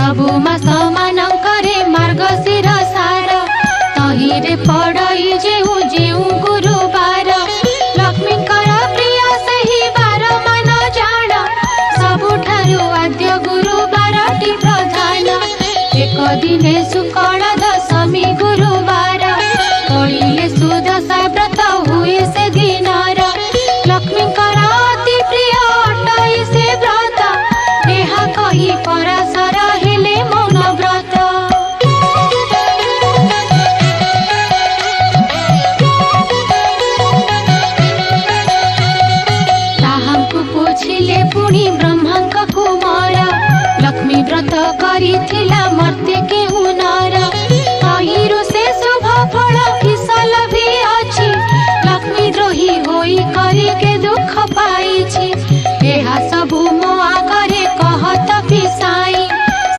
सबु मास मानकरे मार्गशीर सार तहिरे पड़ई जेउ जेउ गुरुवार लक्ष्मीकर प्रिय सही बार मान जान सबुठारु आद्य गुरुवारटी प्रधान एक दिने शुक्ल दशमी गुरुवार पड़िले सुदशा व्रत हुए से दिनर लक्ष्मीकर अति प्रिय अटई से व्रत ଏହା कही पराशर हेले मौन व्रत ताहांकु पूछिले पुणी ब्रह्मांक कुमार लक्ष्मी व्रत करिथिला मर्त्य केहु नर तहिरु